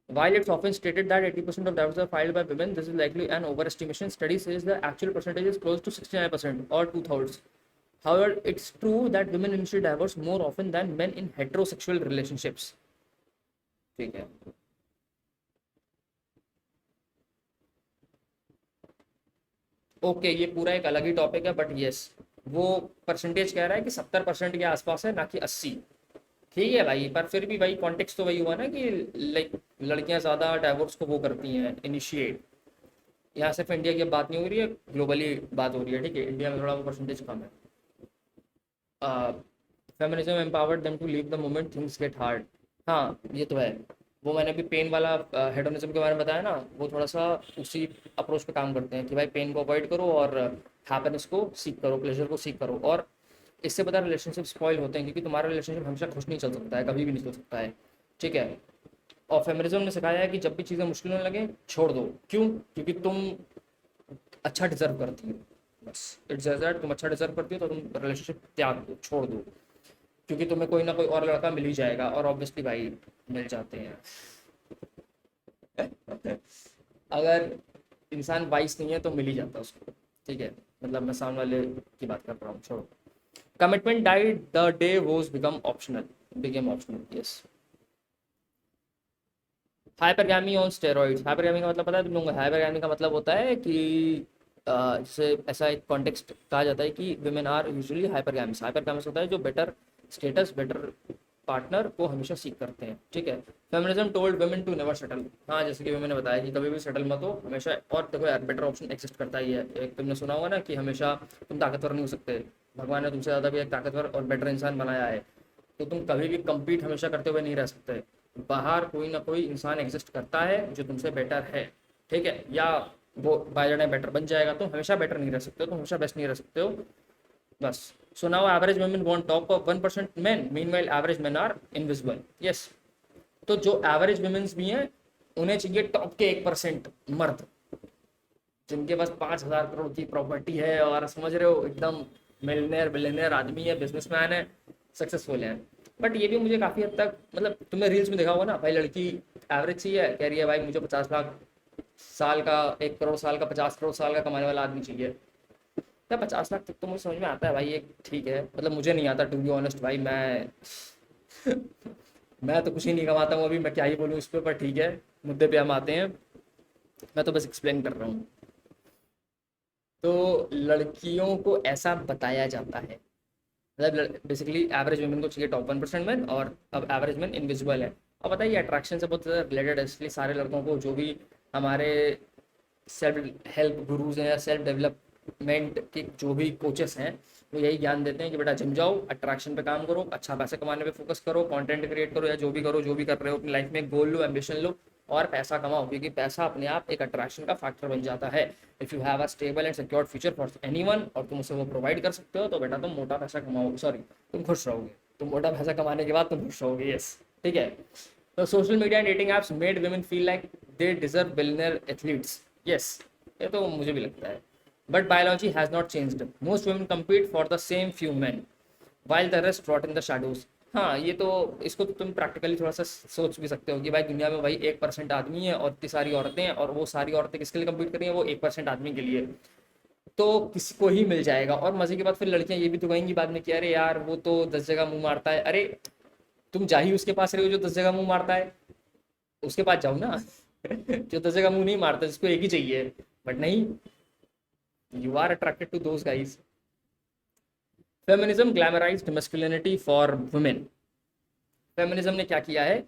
While it's often stated that 80% of divorces are filed by women, this is likely an overestimation. Study says the actual percentage is close to 69% or two-thirds. However, it's true that women initiate divorce more often than men in heterosexual relationships. ठीक है। Okay, ये पूरा एक अलग ही topic है, but yes, वो percentage कह रहा है कि 70% के आसपास है, ना कि 80। ठीक है भाई, पर फिर भी भाई कॉन्टेक्स्ट तो वही हुआ ना कि लाइक लड़कियां ज़्यादा डाइवोर्स को वो करती हैं इनिशिएट। यहाँ सिर्फ इंडिया की अब बात नहीं हो रही है, ग्लोबली बात हो रही है। ठीक है, इंडिया में थोड़ा वो परसेंटेज कम है। Feminism empowered them to leave the moment things get hard. हाँ ये तो है। वो मैंने अभी पेन वाला हेडोनिज्म के बारे में बताया ना, वो थोड़ा सा उसी अप्रोच पे काम करते हैं कि भाई पेन को अवॉइड करो और हैप्पीनेस को सीख करो, प्लेजर को सीख करो। और इससे पता रिलेशनशिप स्पॉइल होते हैं, क्योंकि तुम्हारा रिलेशनशिप हमेशा खुश नहीं चल सकता है, कभी भी नहीं चल सकता है। ठीक है। और फेमिनिज्म ने सिखाया है कि जब भी चीज़ें मुश्किल होने लगे छोड़ दो। क्यों? क्योंकि तुम अच्छा डिजर्व करती हो। बस इट्स जस्ट दैट, तुम अच्छा डिजर्व करती हो तो तुम रिलेशनशिप त्याग दो, छोड़ दो, क्योंकि तुम्हें कोई ना कोई और लड़का मिल ही जाएगा। और ऑब्वियसली भाई मिल जाते हैं। अगर इंसान वाइस नहीं है तो मिल ही जाता है उसको। ठीक है, मतलब मैं सामने वाले की बात कर रहा हूँ, छोड़ो। Commitment died the day was become optional, yes. Hypergamy on steroids. Hypergamy का मतलब पता है तुम लोगों को? हाइपरगैमी का मतलब होता है कि जैसे ऐसा एक कॉन्टेक्स्ट कहा जाता है कि वुमेन आर यूजुअली हाइपरगैमिस। हाइपरगैमिस होता है जो बेटर स्टेटस, बेटर पार्टनर को हमेशा सीख करते हैं। ठीक है। Feminism told women to never settle. हाँ, जैसे कि मैंने बताया कि कभी भी सेटल मत हो हमेशा। और देखो यार, बेटर ऑप्शन एग्जिस्ट करता ही है। एक तुमने सुना होगा ना कि हमेशा तुम ताकतवर नहीं हो सकते, भगवान ने तुमसे ज़्यादा भी एक ताकतवर और बेटर इंसान बनाया है। तो तुम कभी भी compete हमेशा करते हुए नहीं रह सकते। बाहर कोई ना कोई इंसान एग्जिस्ट करता है जो तुमसे बेटर है। ठीक है, या वो बाय द टाइम बेटर बन जाएगा। तुम हमेशा बेटर नहीं रह सकते हो, तुम हमेशा बेस्ट नहीं रह सकते हो। बस। So now average women want top of 1% men, meanwhile average men are invisible. Yes. तो जो एवरेज वुमेन्स भी हैं उन्हें चाहिए टॉप के 1% मर्द, जिनके पास 5,000 करोड़ की प्रॉपर्टी है और समझ रहे हो एकदम मिलियनेयर बिलियनेयर आदमी है, बिजनेसमैन है, सक्सेसफुल है। बट ये भी मुझे काफ़ी हद तक, मतलब तुमने रील्स में देखा होगा ना भाई, लड़की एवरेज चाहिए, कह रही है भाई मुझे 50 लाख साल का, 1 करोड़ साल का, 50 करोड़ साल का कमाने वाला आदमी चाहिए। क्या 50 लाख तक तो मुझे समझ में आता है भाई, एक ठीक है। मतलब मुझे नहीं आता टू बी ऑनेस्ट भाई, मैं तो कुछ ही नहीं कमाता हूँ अभी, मैं क्या ही बोलूँ इस पे। पर ठीक है, मुद्दे पे हम आते हैं। मैं तो बस एक्सप्लेन कर रहा हूँ। तो लड़कियों को ऐसा बताया जाता है, मतलब बेसिकली एवरेज वुमेन को चाहिए टॉप 1% मैन, और अब एवरेज मैन इनविजिबल है। अब बताइए, अट्रैक्शन से बहुत ज़्यादा रिलेटेड है, इसलिए सारे लड़कों को, जो भी हमारे सेल्फ हेल्प गुरुज हैं या सेल्फ डेवलपमेंट के जो भी कोचेस हैं, वो यही ज्ञान देते हैं कि बेटा जिम जाओ, अट्रैक्शन पे काम करो, अच्छा पैसे कमाने पे फोकस करो, कंटेंट क्रिएट करो, या जो भी करो, जो भी कर रहे हो अपनी लाइफ में गोल लो, एम्बिशन लो और पैसा कमाओ, क्योंकि पैसा अपने आप एक अट्रैक्शन का फैक्टर बन जाता है। If you have a stable and secured future for anyone, और तुम उसे वो प्रोवाइड कर सकते हो, तो बेटा तुम मोटा पैसा कमाओगे, सॉरी तुम खुश रहोगे। तुम मोटा पैसा कमाने के बाद तुम खुश रहोगे, यस। ठीक है। तो social media and dating apps made women feel like they deserve billionaire athletes. Yes, ये तो मुझे भी लगता है। But biology has not changed. Most women compete for the same few men while the rest rot in the shadows। हाँ, ये तो, इसको तो तुम प्रैक्टिकली थोड़ा सा सोच भी सकते हो कि भाई दुनिया में वही 1% आदमी है और इतनी सारी औरतें हैं, और वो सारी औरतें किसके लिए कम्पीट कर रही हैं? वो 1% आदमी के लिए। तो किसी को ही मिल जाएगा। और मजे की बात, फिर लड़कियां ये भी तो कहेंगी बाद में कि अरे यार वो तो 10 जगह मुंह मारता है। अरे तुम जा ही उसके पास रहे हो जो 10 जगह मुंह मारता है, उसके पास जाओ ना। जो 10 जगह मुंह नहीं मारता, जिसको एक ही चाहिए। बट नहीं, you are attracted to those guys. Feminism glamorised masculinity for women. Feminism ने क्या किया है?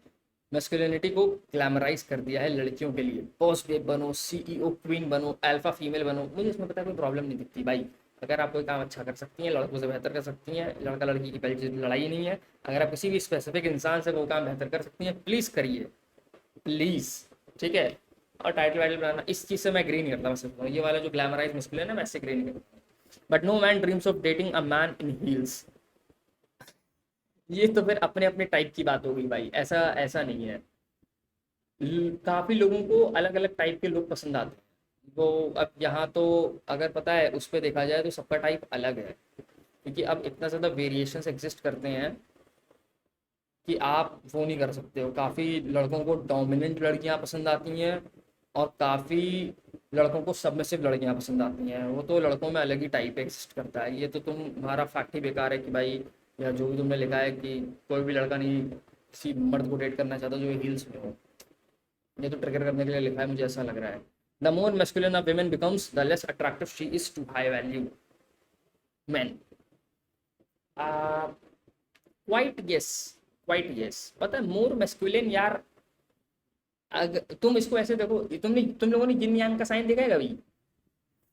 मैस्कुलिनिटी को ग्लैमराइज कर दिया है लड़कियों के लिए। बॉस बेब बनो, सीईओ क्वीन बनो, अल्फा फीमेल बनो। मुझे इसमें पता है कोई प्रॉब्लम नहीं दिखती भाई। अगर आप कोई काम अच्छा कर सकती हैं, लड़कों से बेहतर कर सकती हैं, लड़का लड़की की पहली चीज़ लड़ाई नहीं है। अगर आप किसी भी स्पेसिफिक इंसान से वो काम बेहतर कर सकती हैं, प्लीज़ करिए, प्लीज़। ठीक है। और टाइटल वाइटल बनाना, इस चीज़ से मैं एग्री नहीं करता। मैं सिर्फ ये वाला जो ग्लैमराइज मस्कुलिन है, मैं इससे एग्री नहीं करता। But no man dreams of dating a man in heels. ये तो फिर अपने अपने टाइप की बात हो गई भाई, ऐसा ऐसा नहीं है। काफी लोगों को अलग अलग टाइप के लोग पसंद आते हैं। वो अब यहाँ तो अगर पता है उस पर देखा जाए तो सबका टाइप अलग है, क्योंकि अब इतना ज़्यादा वेरिएशंस एग्जिस्ट करते हैं कि आप वो नहीं कर सकते हो। काफ़ी लड़कों को डोमिनेंट लड़कियां पसंद आती हैं, और काफ़ी लड़कों को सबमिसिव लड़कियां पसंद आती हैं। वो तो लड़कों में अलग ही टाइप एग्जिस्ट करता है। ये तो तुम्हारा फैक्ट ही बेकार है कि भाई, या जो भी तुमने लिखा है कि कोई भी लड़का नहीं किसी मर्द को डेट करना चाहता जो हील्स में हो। ये तो ट्रिगर करने के लिए लिखा है, मुझे ऐसा लग रहा है। The more masculine a women becomes, the less attractive she is to high value men. Quite guess, quite guess. पता है मोर मेस्कुलिन यार, अगर तुम इसको ऐसे देखो, तुम लोगों ने जिन यांग का साइन देखा है कभी?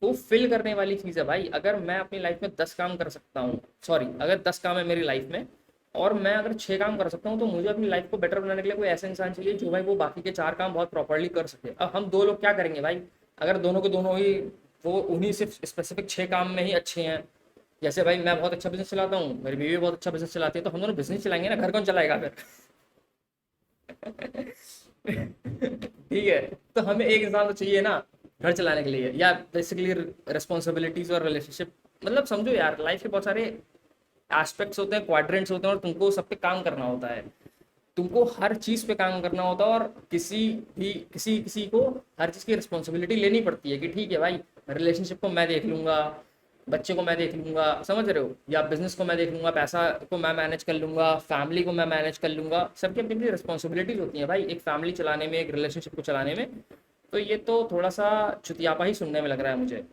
वो फिल करने वाली चीज़ है भाई। अगर मैं अपनी लाइफ में 10 काम कर सकता हूँ, सॉरी अगर 10 काम है मेरी लाइफ में, और मैं अगर 6 काम कर सकता हूँ, तो मुझे अपनी लाइफ को बेटर बनाने के लिए कोई ऐसा इंसान चाहिए जो भाई वो बाकी के 4 काम बहुत प्रॉपरली कर सके। अब हम दो लोग क्या करेंगे भाई, अगर दोनों के दोनों ही वो उन्हीं सिर्फ स्पेसिफिक 6 काम में ही अच्छे हैं। जैसे भाई मैं बहुत अच्छा बिजनेस चलाता हूँ, मेरी बीवी बहुत अच्छा बिजनेस चलाती है, तो हम दोनों बिजनेस चलाएंगे ना, घर कौन चलाएगा फिर? ठीक है। तो हमें एक इंसान तो चाहिए ना घर चलाने के लिए, या बेसिकली रिस्पॉन्सिबिलिटीज और रिलेशनशिप। मतलब समझो यार, लाइफ के बहुत सारे एस्पेक्ट्स होते हैं, क्वाड्रेंट्स होते हैं, और तुमको सब पे काम करना होता है। तुमको हर चीज पे काम करना होता है, और किसी किसी को हर चीज की रिस्पॉन्सिबिलिटी लेनी पड़ती है कि ठीक है भाई, रिलेशनशिप को मैं देख लूंगा, बच्चे को मैं देख लूंगा, समझ रहे हो, या बिजनेस को मैं देख लूंगा, पैसा को मैं मैनेज कर लूंगा, फैमिली को मैं मैनेज कर लूंगा। सबकी अपनी अपनी रिस्पॉन्सिबिलिटीज होती हैं भाई, एक फैमिली चलाने में, एक रिलेशनशिप को चलाने में। तो ये तो थोड़ा सा चुतियापा ही सुनने में लग रहा है मुझे।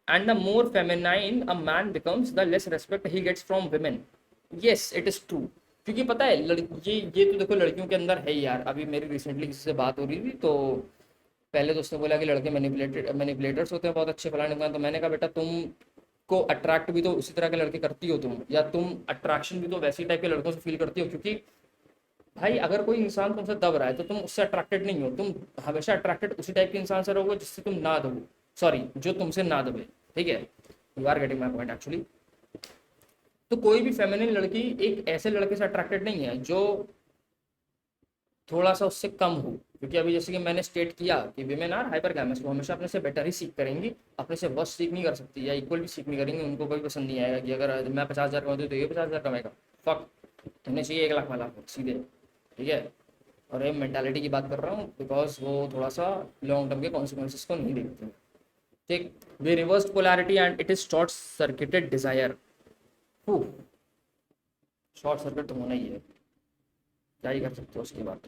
And the more feminine a man becomes, the less respect he gets from women. Yes it is true. क्योंकि पता है ये तो देखो लड़कियों के अंदर है ही यार। अभी मेरी रिसेंटली किसी से बात हो रही थी, तो पहले तो उसने बोला कि लड़के मैनिपुलेटर्स होते हैं बहुत अच्छे फलाने का। तो मैंने कहा बेटा, तुम को अट्रैक्ट भी तो उसी तरह के लड़के करती हो तुम, या तुम अट्रैक्शन भी तो वैसे टाइप के लड़कों से फील करती हो। क्योंकि भाई अगर कोई इंसान तुमसे दब रहा है तो तुम उससे अट्रैक्टेड नहीं हो, तुम हमेशा अट्रैक्टेड उसी टाइप के इंसान से रहोगे जिससे तुम ना दबो, सॉरी जो तुमसे ना दबे। ठीक है, you are getting my point actually. तो कोई भी फेमिनिन लड़की एक ऐसे लड़के से अट्रैक्टेड नहीं है जो थोड़ा सा उससे कम हो। क्योंकि अभी जैसे कि मैंने स्टेट किया कि विमेन आर हाइपर गैमस, वो हमेशा अपने से बेटर ही सीख करेंगी, अपने से वर्स्ट सीख नहीं कर सकती, या इक्वल भी सीख नहीं करेंगी। उनको कोई पसंद नहीं आएगा कि अगर मैं 50,000 कमाती हूँ तो ये 50,000 कमाएगा, फक, उन्हें चाहिए 1 लाख वाला सीधे। ठीक है। और ये मेंटालिटी की बात कर रहा हूँ, बिकॉज वो थोड़ा सा लॉन्ग टर्म के कॉन्सिक्वेंसेस को नहीं देखते हैं। ठीक। We reverse polarity and it is short circuited desire. Short circuit तो होना ही है, क्या ही कर सकते हो उसकी बात।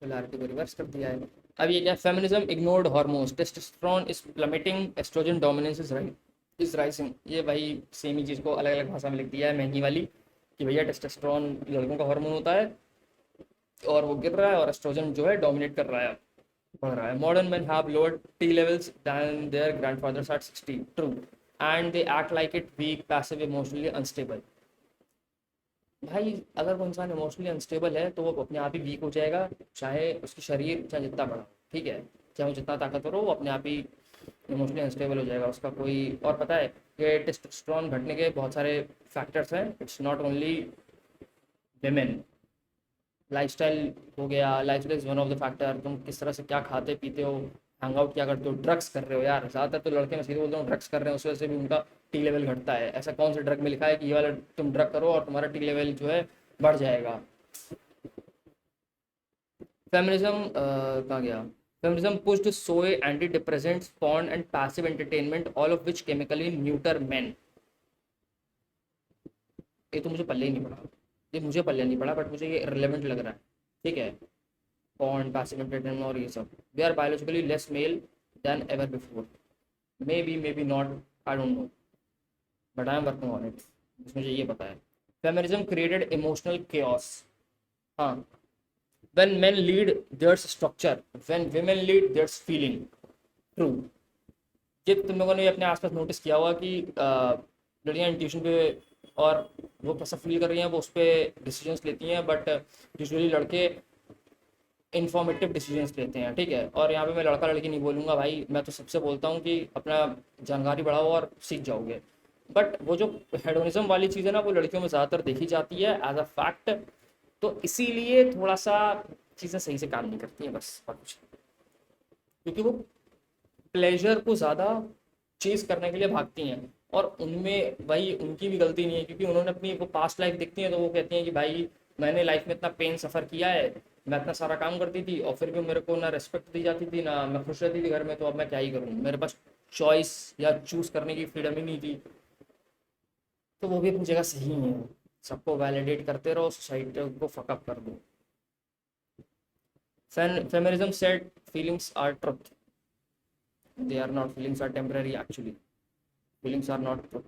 पोलैरिटी को रिवर्स कर दिया है। अब ये क्या, feminism ignored hormones, testosterone is plummeting, oestrogen dominance is rising. ये भाई सेम ही चीज़ को अलग अलग भाषा में लिख दिया है महंगी वाली, कि भैया टेस्टोस्टेरोन लड़कों का हार्मोन होता है और वो गिर रहा है, और एस्ट्रोजन जो है डोमिनेट कर रहा है, बढ़ रहा है। Modern men have lower T levels than their grandfathers at 60, true, and they act like it, weak, passive, emotionally unstable. भाई अगर कोई इंसान इमोशनली अनस्टेबल है तो वो अपने आप ही वीक हो जाएगा, चाहे उसकी शरीर चाहे जितना बड़ा हो, ठीक है, चाहे वो जितना ताकतवर हो, वो अपने आप ही इमोशनली अनस्टेबल हो जाएगा उसका कोई। और पता है कि टेस्टोस्टेरोन घटने के बहुत सारे फैक्टर्स हैं, it's not only women. Lifestyle हो गया, lifestyle is one of the factor. तुम किस तरह से क्या खाते पीते हो, हैंग आउट क्या करते हो, ड्रग्स कर रहे हो यार, ज़्यादातर तो लड़के मैं सीधे बोलता हूँ ड्रग्स कर रहे हैं, उस वजह से भी उनका टी लेवल घटता है। ऐसा कौन सा ड्रग में लिखा है कि ये वाला तुम ड्रग करो और तुम्हारा टी लेवल जो है बढ़ जाएगा? फेमिनिज्म कहाँ गया? फेमिनिज्म पुश्ड सोए, anti depressants, porn and passive entertainment, all of which chemically neuter man. ये तो मुझे पल्ले ही नहीं पड़ा, ये मुझे पल्ले नहीं पड़ा, बट मुझे ये रिलेवेंट लग रहा है। ठीक है। पॉर्न, पैसिव एंटरटेनमेंट और ये सब, we are biologically less male than ever before. Maybe not, I don't know, but I am working on it. मुझे ये पता है। Feminism created emotional chaos। हाँ। when men lead there's structure, when women lead there's feeling, true। ये तुम लोगों ने अपने आसपास नोटिस किया होगा कि लड़कियां ट्यूशन पे और वो कैसा फील कर रही हैं वो उस पर डिसीजंस लेती हैं, बट यूजुअली लड़के इन्फॉर्मेटिव डिसीजंस लेते हैं। ठीक है। और यहाँ पे मैं लड़का लड़की नहीं बोलूँगा भाई, मैं तो सबसे बोलता हूँ कि अपना जानकारी बढ़ाओ और सीख जाओगे। बट वो जो हेडोनिज्म वाली चीज़ है ना, वो लड़कियों में ज़्यादातर देखी जाती है एज अ फैक्ट। तो इसीलिए थोड़ा सा चीज़ें सही से काम नहीं करती हैं, बस और कुछ नहीं। क्योंकि वो प्लेजर को ज़्यादा चेज़ करने के लिए भागती हैं। और उनमें भाई उनकी भी गलती नहीं है, क्योंकि उन्होंने अपनी वो पास्ट लाइफ देखती हैं तो वो कहती हैं कि भाई मैंने लाइफ में इतना पेन सफ़र किया है, मैं इतना सारा काम करती थी और फिर भी मेरे को ना रिस्पेक्ट दी जाती थी, ना मैं खुश रहती थी घर में, तो अब मैं क्या ही करूँ, मेरे पास चॉइस या चूज़ करने की फ्रीडम ही नहीं थी। तो वो भी अपनी जगह सही है। सबको वैलिडेट करते रहो, सोसाइटी को फकअप कर दो। Feminism said feelings are truth, they are not, feelings are temporary actually, feelings are not truth.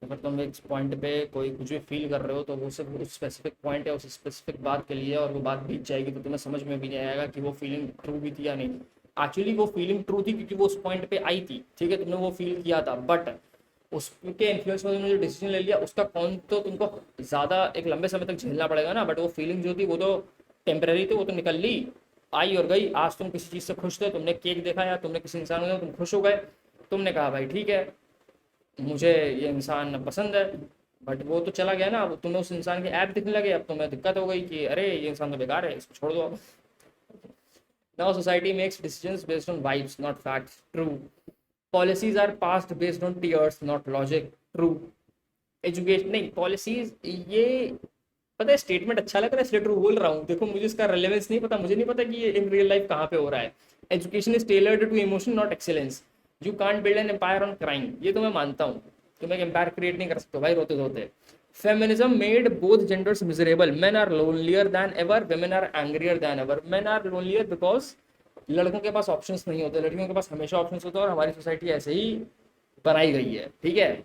अगर तुम एक पॉइंट पे कोई कुछ भी फील कर रहे हो तो वो सिर्फ उस स्पेसिफिक पॉइंट है, उस स्पेसिफिक बात के लिए है, और वो बात बीत जाएगी तो तुम्हें समझ में भी नहीं आएगा कि वो फीलिंग ट्रू भी थी या नहीं। एक्चुअली वो फीलिंग ट्रू थी क्योंकि वो उस पॉइंट पे आई थी, ठीक है, तुमने वो फील किया था, बट उसके इन्फ्लुएंस में तुमने जो डिसीजन ले लिया उसका कौन तो तुमको ज़्यादा एक लंबे समय तक झेलना पड़ेगा ना। बट वो फीलिंग जो थी वो तो टेम्पररी थी, वो तो निकल ली, आई और गई। आज तुम किसी चीज़ से खुश थे, तुमने केक देखा या तुमने किसी इंसान को देखा, तुम खुश हो गए, तुमने कहा भाई ठीक है मुझे ये इंसान पसंद है। बट वो तो चला गया ना, अब तुम्हें उस इंसान के ऐप दिखने लगे, अब तुम्हें दिक्कत हो गई कि अरे ये इंसान तो बेकार है, इसको छोड़ दो अब। Now society makes decisions based on vibes not facts, true. Policies are passed based on tears not logic, true. Education नहीं, पॉलिसीज ये पता है स्टेटमेंट अच्छा लग रहा है इसलिए ट्रू बोल रहा हूँ, देखो मुझे इसका रेलेवेंस नहीं पता, मुझे नहीं पता कि ये इन रियल लाइफ कहाँ पे हो रहा है। Education is tailored to emotion not excellence, you can't build an empire on crime, ये तो मैं मानता हूँ, तुम एक एम्पायर क्रिएट नहीं कर सकते हो भाई रोते धोते। Feminism made both genders miserable, men are lonelier than ever, women are angrier than ever. Men are lonelier because लड़कों के पास ऑप्शंस नहीं होते, लड़कियों के पास हमेशा ऑप्शंस होते हैं, और हमारी सोसाइटी ऐसे ही बनाई गई है, ठीक है।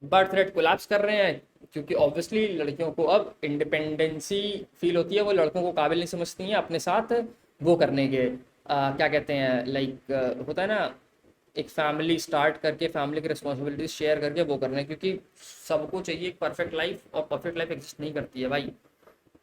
बर्थ रेट कोलैप्स कर रहे हैं क्योंकि ऑब्वियसली लड़कियों को अब इंडिपेंडेंसी फील होती है, वो लड़कों को काबिल नहीं समझती हैं अपने साथ वो करने के, क्या कहते हैं लाइक, होता है ना एक फैमिली स्टार्ट करके फैमिली की रिस्पॉन्सिबिलिटीज शेयर करके वो करने, क्योंकि सबको चाहिए एक परफेक्ट लाइफ, और परफेक्ट लाइफ एग्जिस्ट नहीं करती है भाई।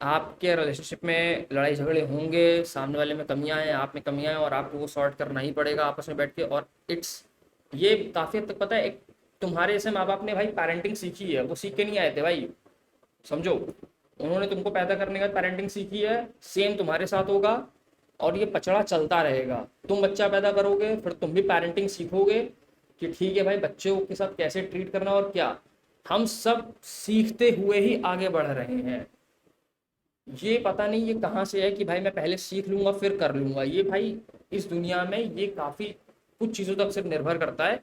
आपके रिलेशनशिप में लड़ाई झगड़े होंगे, सामने वाले में कमियां हैं, आप में कमियां हैं, और आपको वो सॉर्ट करना ही पड़ेगा आपस में बैठ के। और इट्स ये काफ़ी हद तक पता है, एक तुम्हारे जैसे माँ बाप ने भाई पेरेंटिंग सीखी है, वो सीख के नहीं आए थे भाई, समझो। उन्होंने तुमको पैदा करने का पेरेंटिंग सीखी है, सेम तुम्हारे साथ होगा, और ये पचड़ा चलता रहेगा। तुम बच्चा पैदा करोगे, फिर तुम भी पेरेंटिंग सीखोगे कि ठीक है भाई बच्चों के साथ कैसे ट्रीट करना, और क्या हम सब सीखते हुए ही आगे बढ़ रहे हैं। ये पता नहीं ये कहाँ से है कि भाई मैं पहले सीख लूंगा फिर कर लूंगा, ये भाई इस दुनिया में ये काफ़ी कुछ चीज़ों तक सिर्फ निर्भर करता है,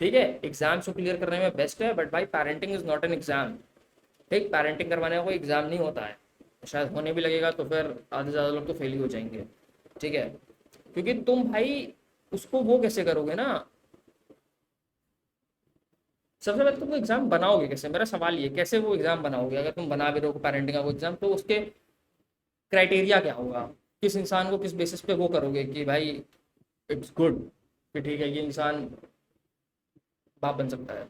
ठीक है। एग्जाम्स को क्लियर करने में बेस्ट है, बट भाई parenting is not an exam, ठीक, पेरेंटिंग करवाने का कोई एग्जाम नहीं होता है। शायद होने भी लगेगा तो फिर आधे से ज़्यादा लोग तो फेल ही हो जाएंगे, ठीक है। क्योंकि तुम भाई उसको वो कैसे करोगे ना, सबसे पहले तुम एग्जाम बनाओगे कैसे, मेरा सवाल ये, कैसे वो एग्जाम बनाओगे, अगर तुम बना भी रहे हो पेरेंटिंग का वो एग्जाम, तो उसके क्राइटेरिया क्या होगा, किस इंसान को किस बेसिस पे वो करोगे कि भाई इट्स गुड, कि ठीक है ये इंसान बाप बन सकता है।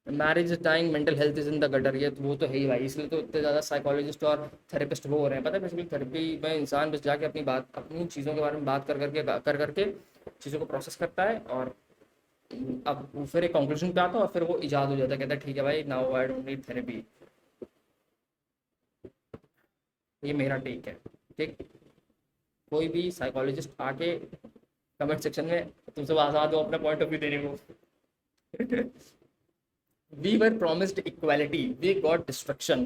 Marriage is time, mental health is in the gutter, ये वो तो है ही भाई, इसलिए तो इतने ज़्यादा साइकोलॉजिस्ट और थेरेपिस्ट वो हो रहे हैं, पता है। बेसिकली थेरेपी में इंसान बस जाके अपनी बात, अपनी चीज़ों के बारे में बात कर करके चीज़ों को प्रोसेस करता है, और अब वो फिर एक कंक्लूजन पे आता है, और फिर वो इजाद हो जाता है, कहता है ठीक है भाई now I don't need therapy. ये मेरा टेक है, ठीक। कोई भी साइकोलॉजिस्ट आके कमेंट सेक्शन में तुमसे आज़ाद हो अपना पॉइंट ऑफ व्यू देने को। We were promised equality, we got destruction.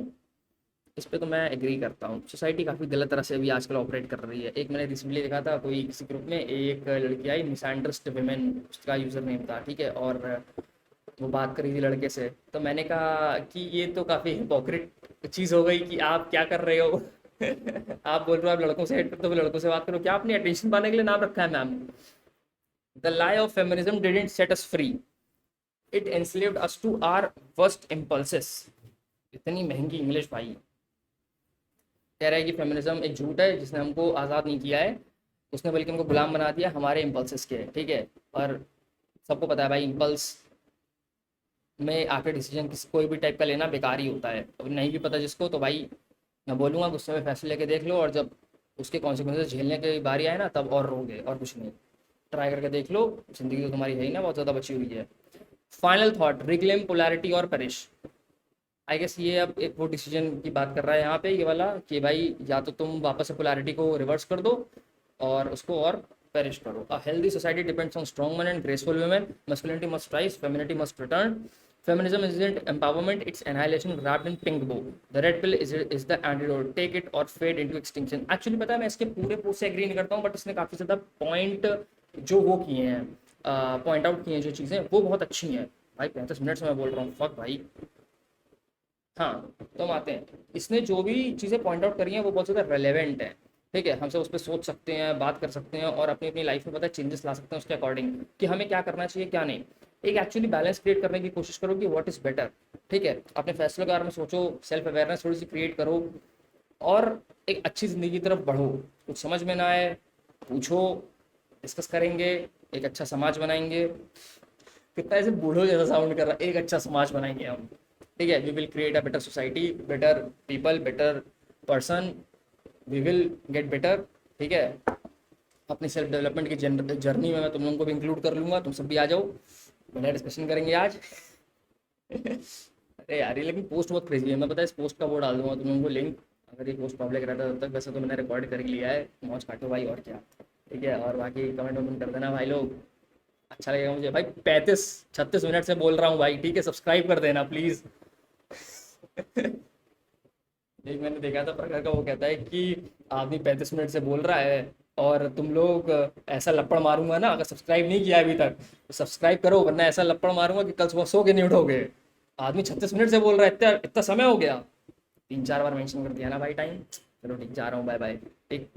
इस पे तो मैं एग्री करता हूँ, सोसाइटी काफ़ी गलत तरह से अभी आजकल ऑपरेट कर रही है। एक मैंने रिसेंटली देखा था, कोई किसी ग्रुप में एक लड़की आई, मिसएंडर्स्ड वुमेन उसका यूज़र नेम था, ठीक है, और वो बात कर रही थी लड़के से, तो मैंने कहा कि ये तो काफ़ी हिपोक्रेट चीज़ हो गई कि आप क्या कर रहे हो। आप बोल रहे हो आप लड़कों से हेट करते हो, लड़कों से बात करो, क्या आपने अटेंशन पाने के लिए नाम रखा है ma'am. The lie of feminism didn't set us free, it enslaved us to our worst impulses. इतनी महंगी इंग्लिश भाई। कह रहा है कि फेमिनिज्म एक झूठ है जिसने हमको आज़ाद नहीं किया है, उसने बल्कि हमको गुलाम बना दिया हमारे इम्पल्सेस के, ठीक है। और सबको पता है भाई इम्पल्स में आके डिसीजन किसी कोई भी टाइप का लेना बेकार ही होता है। अब नहीं भी पता जिसको तो भाई मैं बोलूँगा गुस्से में फैसले लेके देख लो, और जब उसके कॉन्सिक्वेंसेस झेलने की बारी आए ना तब और रोगे, और कुछ नहीं। ट्राई करके देख लो, ज़िंदगी तो तुम्हारी है ही ना, बहुत ज़्यादा बची हुई है। फाइनल थॉट, रिक्लेम पोलैरिटी और पेरिश। आई गेस ये अब एक वो डिसीजन की बात कर रहा है यहाँ पे ये वाला, कि भाई या तो तुम वापस से पोलैरिटी को रिवर्स कर दो और उसको और पेरिश करो। A healthy society depends on strong man and graceful women, masculinity must rise, femininity must return, feminism isn't empowerment, it's annihilation wrapped in pink bow, the red pill is the antidote, take it or fade into extinction। Actually पता है मैं इसके पूरे post से agree नहीं करता हूँ, but इसने काफ़ी ज़्यादा पॉइंट जो वो किए हैं, पॉइंट आउट किए हैं जो चीज़ें, वो बहुत अच्छी हैं। भाई 35 मिनट से मैं बोल रहा हूँ, फक भाई। हाँ, तो हम आते हैं, इसने जो भी चीज़ें पॉइंट आउट करी हैं वो बहुत ज़्यादा रेलेवेंट है। ठीक है, हम सब उस पर सोच सकते हैं, बात कर सकते हैं और अपनी अपनी लाइफ में पता है चेंजेस ला सकते हैं उसके अकॉर्डिंग, कि हमें क्या करना चाहिए क्या नहीं। एक एक्चुअली बैलेंस क्रिएट करने की कोशिश करो कि व्हाट इज़ बेटर। ठीक है, अपने फैसलों के बारे में सोचो, सेल्फ अवेयरनेस थोड़ी सी क्रिएट करो और एक अच्छी ज़िंदगी की तरफ बढ़ो। कुछ समझ में ना आए पूछो, डिस्कस करेंगे, एक अच्छा समाज बनाएंगे। कितना ऐसे बूढ़ों जैसा साउंड कर रहा है, एक अच्छा समाज बनाएंगे हम। ठीक है, we will create a better society, better people, better person, we will get better. ठीक है, अपनी सेल्फ डेवलपमेंट की जर्नी में मैं तुम लोगों को भी इंक्लूड कर लूंगा, तुम सब भी आ जाओ, बढ़िया डिस्कशन करेंगे आज। अरे यार ये लेकिन पोस्ट बहुत क्रेजी है, मैं पता है इस पोस्ट का वो डाल दूंगा तुम लोगों को लिंक, अगर ये पोस्ट पब्लिक रहता है तब तक। वैसे तो मैंने रिकॉर्ड कर ही लिया है, मौज काटो भाई और क्या। ठीक है, और बाकी कमेंट वमेंट कर देना भाई लोग, अच्छा लगेगा मुझे। भाई 35-36 मिनट से बोल रहा हूँ भाई, ठीक है, सब्सक्राइब कर देना प्लीज़। एक मैंने देखा था प्रखर का, वो कहता है कि आदमी 35 मिनट से बोल रहा है और तुम लोग ऐसा लपड़ मारूंगा ना, अगर सब्सक्राइब नहीं किया अभी तक तो सब्सक्राइब करो, वरना ऐसा लपड़ मारूंगा कि कल सुबह सो के नहीं उठोगे। आदमी 36 मिनट से बोल रहा है, इतना इतना समय हो गया, 3-4 बार मेंशन कर दिया ना भाई टाइम। चलो ठीक, जा रहा हूँ, बाय बाय। ठीक।